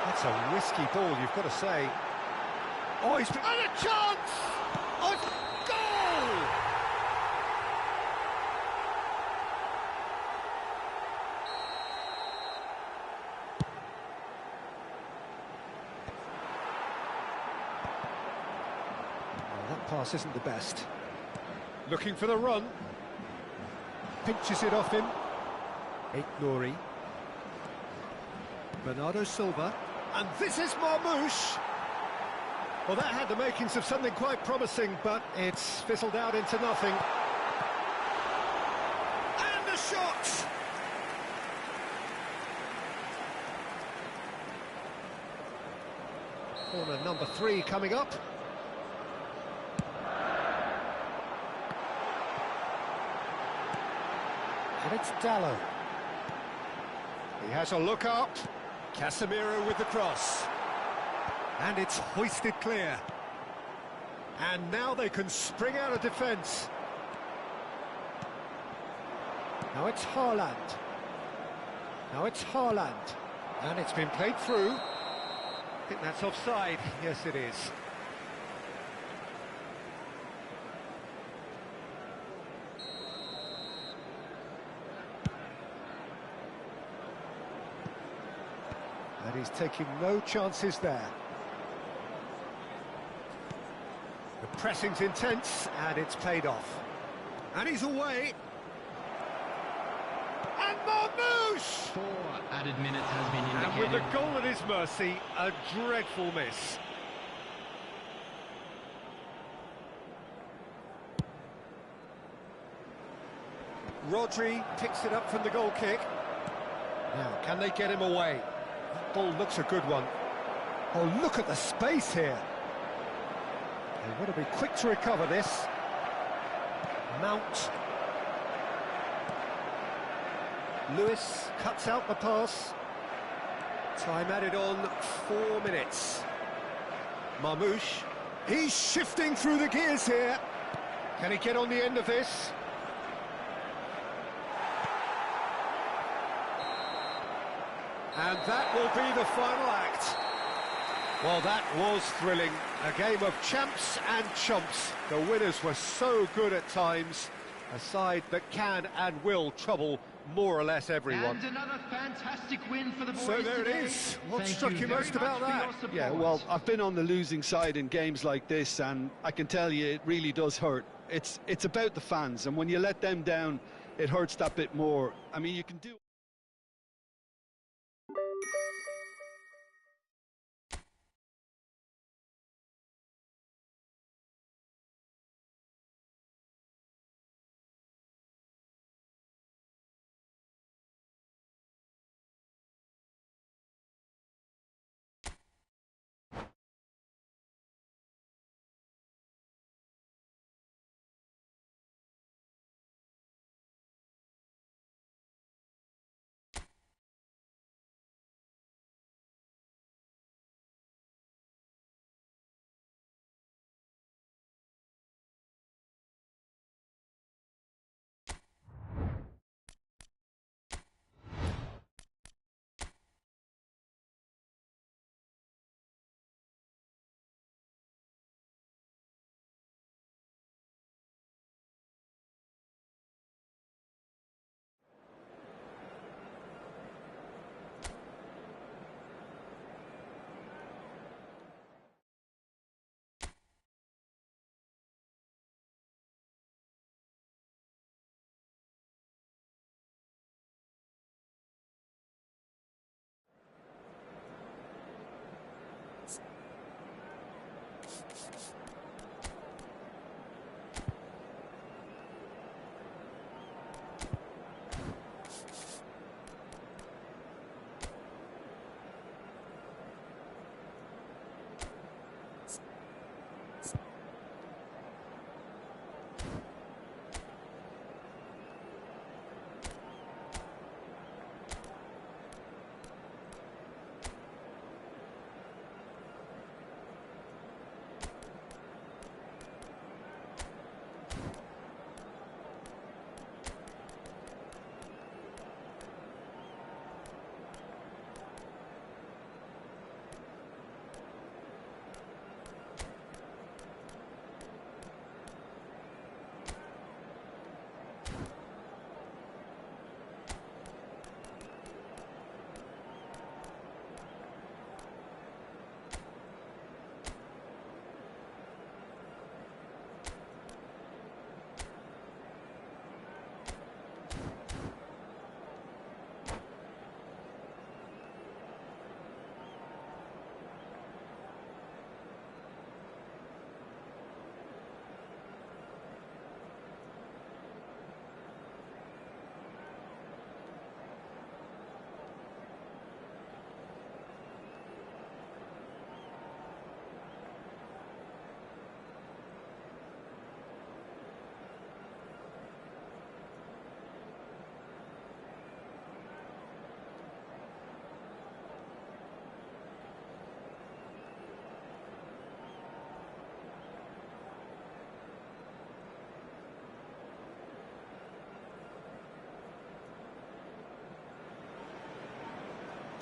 That's a risky ball, you've got to say. Oh, he's... And a chance! A goal! Oh, that pass isn't the best. Looking for the run. Pinches it off him. Nori. Bernardo Silva. And this is Marmoush. Well, that had the makings of something quite promising, but it's fizzled out into nothing. And a shot! Corner number 3 coming up. And it's Dallo. He has a look up. Casemiro with the cross. And it's hoisted clear. And now they can spring out of defence. Now it's Haaland. Now it's Haaland. And it's been played through. I think that's offside. Yes, it is. And he's taking no chances there. The pressing's intense, and it's paid off. And he's away. And Marmoush! 4 added minutes has been indicated. And with the goal at his mercy, a dreadful miss. Rodri picks it up from the goal kick. Now, can they get him away? That ball looks a good one. Oh, look at the space here. They want to be quick to recover this. Mount. Lewis cuts out the pass. Time added on 4 minutes. Marmoush. He's shifting through the gears here. Can he get on the end of this? And that will be the final act. Well, that was thrilling. A game of champs and chumps. The winners were so good at times. A side that can and will trouble more or less everyone. And another fantastic win for the boys. So there today. it is. What Thank struck you very most much about for that? your support. Yeah, well, I've been on the losing side in games like this, and I can tell you it really does hurt. It's about the fans, and when you let them down, it hurts that bit more. I mean, you can do...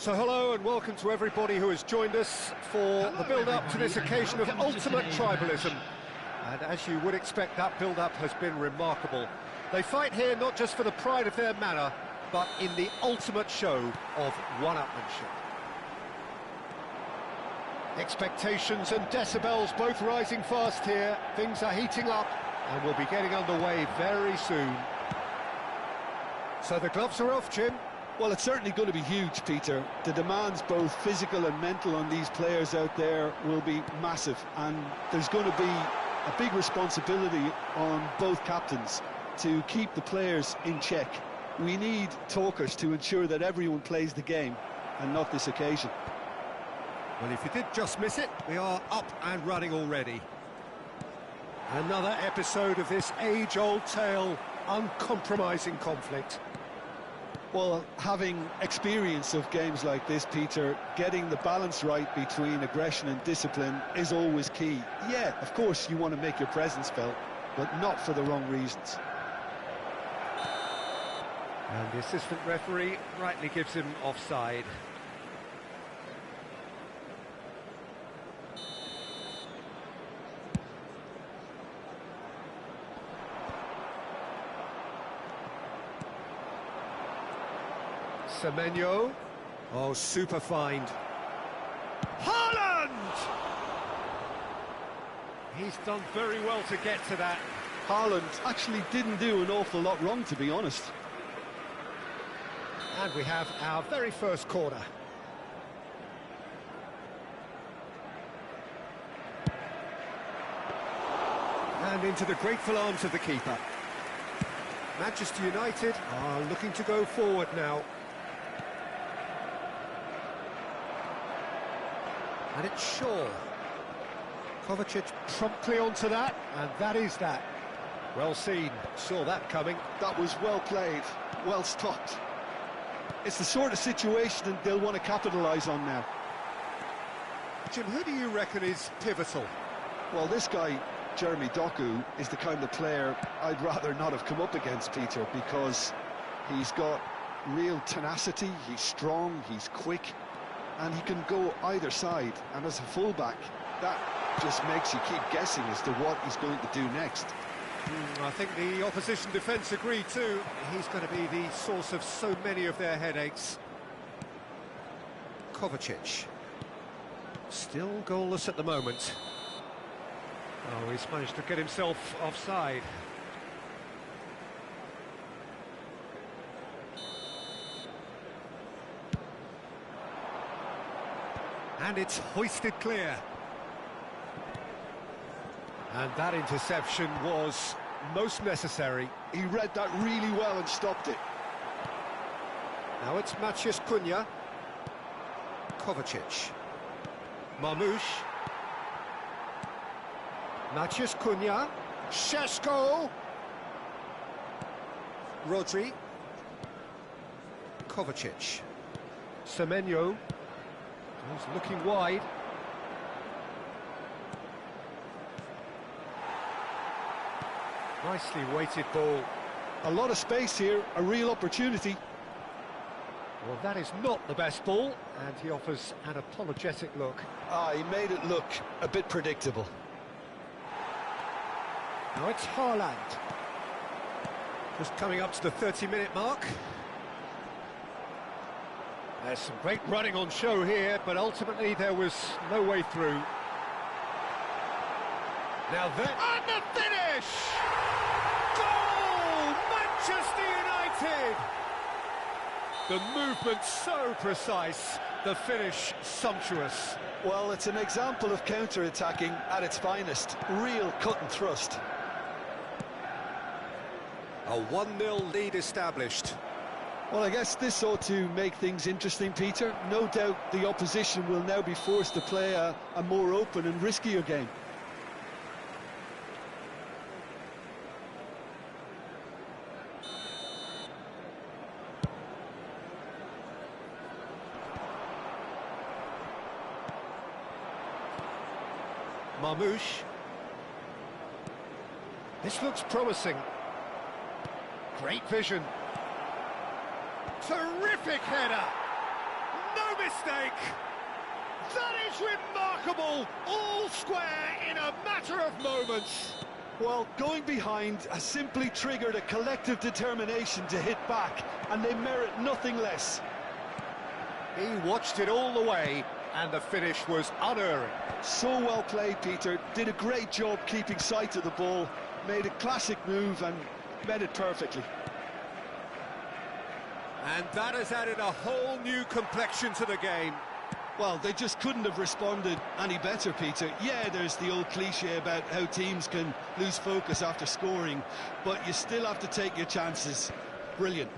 So hello and welcome to everybody who has joined us for the build-up to this occasion of ultimate tribalism. And as you would expect, that build-up has been remarkable. They fight here not just for the pride of their manor, but in the ultimate show of one-upmanship. Expectations and decibels both rising fast here. Things are heating up and we'll be getting underway very soon. So the gloves are off, Jim. Well, it's certainly going to be huge, Peter. The demands, both physical and mental, on these players out there will be massive, and there's going to be a big responsibility on both captains to keep the players in check. We need talkers to ensure that everyone plays the game, and not this occasion. Well, if you did just miss it, we are up and running already. Another episode of this age-old tale, uncompromising conflict. Well, having experience of games like this, Peter, getting the balance right between aggression and discipline is always key. Yeah, of course you want to make your presence felt, but not for the wrong reasons. And the assistant referee rightly gives him offside. Semenyo. Oh, super find. Haaland! He's done very well to get to that. Haaland actually didn't do an awful lot wrong, to be honest. And we have our very first corner. And into the grateful arms of the keeper. Manchester United are looking to go forward now. And it's Shaw. Kovacic promptly onto that, and that is that. Well seen, saw that coming. That was well played, well stopped. It's the sort of situation they'll want to capitalise on now. Jim, who do you reckon is pivotal? Well, this guy, Jeremy Doku, is the kind of player I'd rather not have come up against, Peter, because he's got real tenacity, he's strong, he's quick, and he can go either side. And as a fullback, that just makes you keep guessing as to what he's going to do next. I think the opposition defence agree too. He's going to be the source of so many of their headaches. Kovacic. Still goalless at the moment. Oh, he's managed to get himself offside. And it's hoisted clear. And that interception was most necessary. He read that really well and stopped it. Now it's Maciej Cunha. Kovacic. Marmoush. Maciej Cunha. Šeško. Rodri. Kovacic. Semenyo. He's looking wide. Nicely weighted ball. A lot of space here, a real opportunity. Well, that is not the best ball, and he offers an apologetic look. He made it look a bit predictable. Now it's Haaland. Just coming up to the 30-minute mark. There's some great running on show here, but ultimately there was no way through. Now then... And the finish! Goal! Manchester United! The movement so precise, the finish sumptuous. Well, it's an example of counter-attacking at its finest. Real cut and thrust. A 1-0 lead established. Well, I guess this ought to make things interesting, Peter. No doubt the opposition will now be forced to play a more open and riskier game. Marmoush. This looks promising. Great vision. Terrific header. No mistake. That is remarkable. All square in a matter of moments. Well, going behind has simply triggered a collective determination to hit back, and they merit nothing less. He watched it all the way, and the finish was unerring. So well played, Peter. Did a great job keeping sight of the ball, made a classic move and met it perfectly. And that has added a whole new complexion to the game. Well, they just couldn't have responded any better, Peter. Yeah, there's the old cliche about how teams can lose focus after scoring, but you still have to take your chances. Brilliant.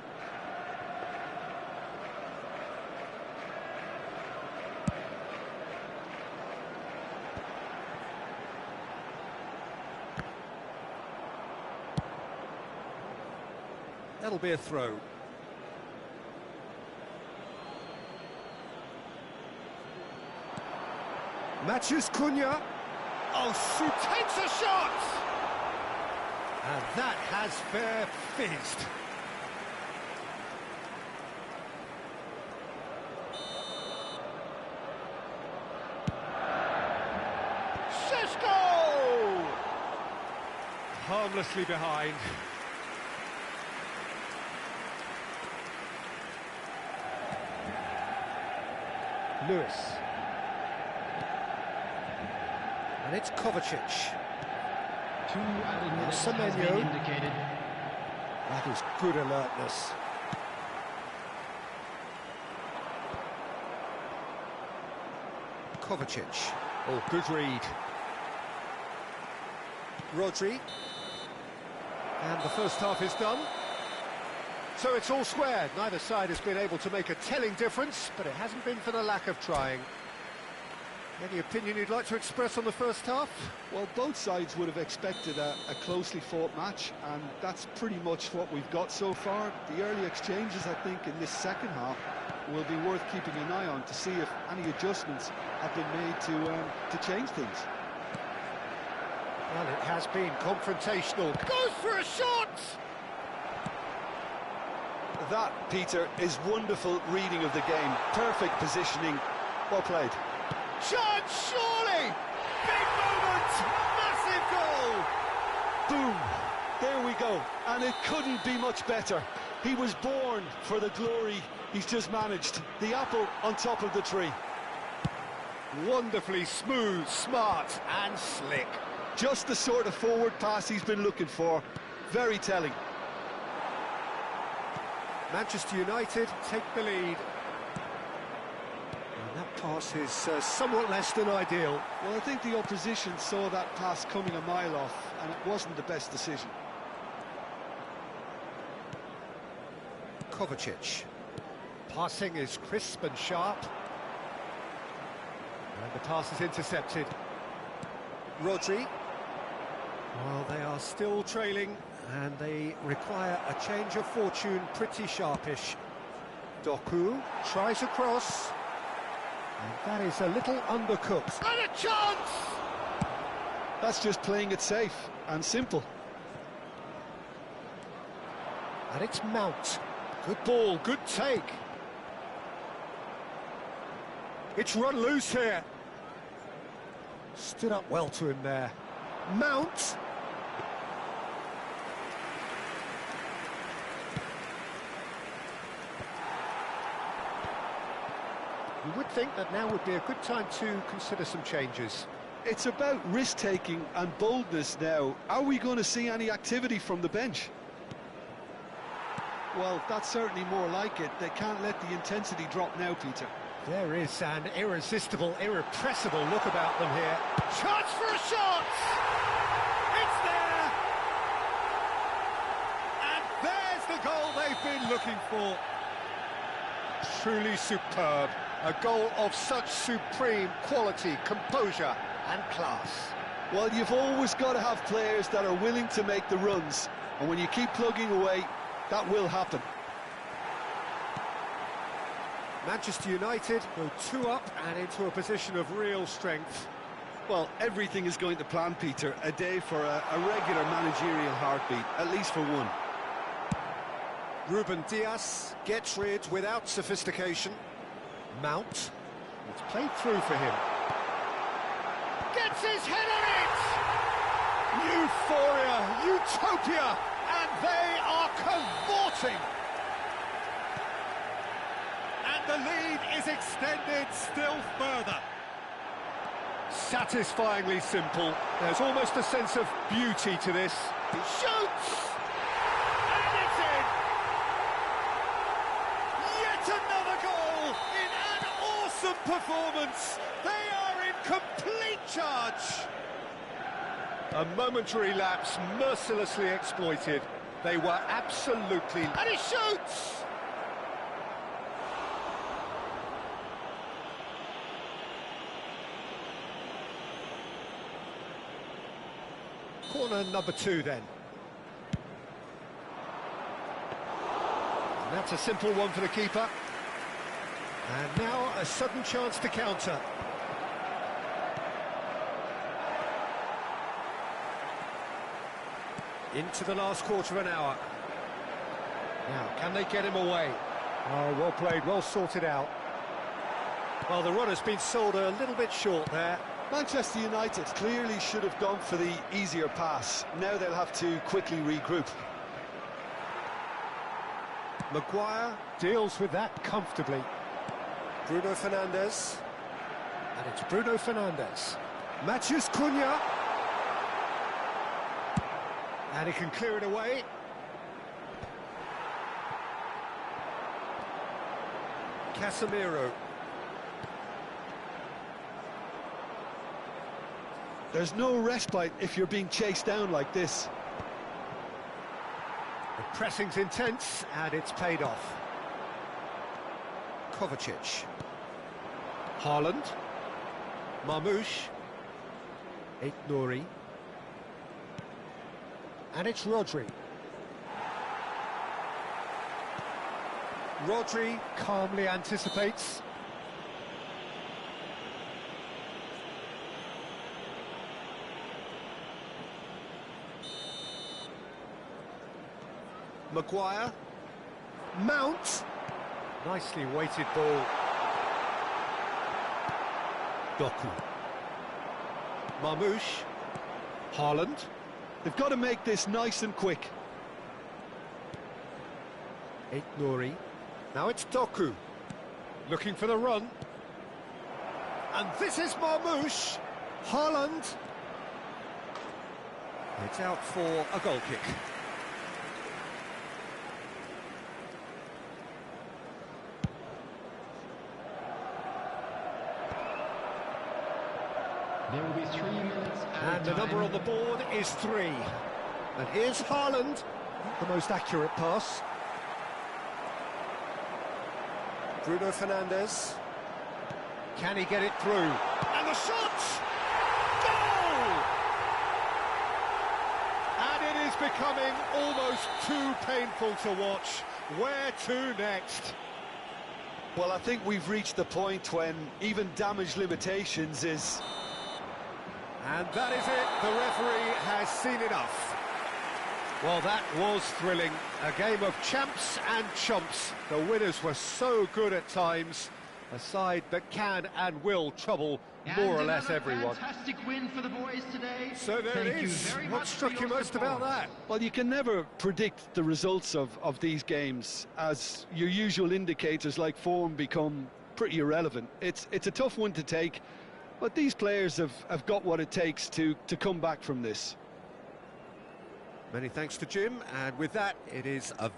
That'll be a throw. Maciej Cunha. Oh, takes a shot! And that has fair fizzed. Šeško! Harmlessly behind. Lewis. And it's Kovacic. 2 added minutes has Semenyo. been indicated. That is good alertness. Kovacic. Oh, good read. Rodri. And the first half is done. So it's all squared. Neither side has been able to make a telling difference, but it hasn't been for the lack of trying. Any opinion you'd like to express on the first half? Well, both sides would have expected a closely fought match, and that's pretty much what we've got so far. The early exchanges, I think, in this second half will be worth keeping an eye on to see if any adjustments have been made to change things. Well, it has been confrontational. Goes for a shot! That, Peter, is wonderful reading of the game. Perfect positioning. Well played. Chance, surely! Big moment! Massive goal! Boom! There we go. And it couldn't be much better. He was born for the glory he's just managed. The apple on top of the tree. Wonderfully smooth, smart and slick. Just the sort of forward pass he's been looking for. Very telling. Manchester United take the lead. And that pass is somewhat less than ideal. Well, I think the opposition saw that pass coming a mile off, and it wasn't the best decision. Kovacic. Passing is crisp and sharp. And the pass is intercepted. Rodri. Well, they are still trailing, and they require a change of fortune pretty sharpish. Doku tries a cross. And that is a little undercooked. And a chance! That's just playing it safe and simple. And it's Mount. Good ball, good take. It's run loose here. Stood up well to him there. Mount. You would think that now would be a good time to consider some changes. It's about risk-taking and boldness now. Are we going to see any activity from the bench? Well, that's certainly more like it. They can't let the intensity drop now, Peter. There is an irresistible, irrepressible look about them here. Chance for a shot! It's there! And there's the goal they've been looking for. Truly superb. A goal of such supreme quality, composure and class. Well, you've always got to have players that are willing to make the runs. And when you keep plugging away, that will happen. Manchester United go 2 up and into a position of real strength. Well, everything is going to plan, Peter. A day for a regular managerial heartbeat, at least for one. Ruben Dias gets rid without sophistication. Mount. It's played through for him. Gets his head on it! Euphoria, utopia, and they are cavorting. And the lead is extended still further. Satisfyingly simple. There's almost a sense of beauty to this. He shoots! And it's in! Yet another goal in an awesome performance. They are in complete charge. A momentary lapse mercilessly exploited. They were absolutely... And he shoots! Corner number 2 then. And that's a simple one for the keeper. And now a sudden chance to counter. Into the last quarter of an hour. Now, can they get him away? Oh, well played, well sorted out. Well, the run has been sold a little bit short there. Manchester United clearly should have gone for the easier pass. Now they'll have to quickly regroup. Maguire deals with that comfortably. Bruno Fernandes. And it's Bruno Fernandes. Matheus Cunha. And he can clear it away. Casemiro. There's no respite if you're being chased down like this. The pressing's intense, and it's paid off. Kovacic. Haaland. Marmoush. Nouri. And it's Rodri. Rodri calmly anticipates. Maguire. Mount. Nicely weighted ball. Doku. Marmoush. Haaland. They've got to make this nice and quick. Nouri. Now it's Doku. Looking for the run. And this is Marmoush. Haaland. It's out for a goal kick. There will be 3 minutes And the number on the board is 3. And here's Haaland. Not the most accurate pass. Bruno Fernandes. Can he get it through? And the shot! Goal! And it is becoming almost too painful to watch. Where to next? Well, I think we've reached the point when even damage limitations is... And that is it. The referee has seen enough. Well, that was thrilling. A game of champs and chumps. The winners were so good at times. A side that can and will trouble more or less everyone. Fantastic win for the boys today. So there it is. What struck you most about that? Well, you can never predict the results of these games, as your usual indicators like form become pretty irrelevant. It's a tough one to take, but these players have got what it takes to come back from this. Many thanks to Jim, and with that, it is a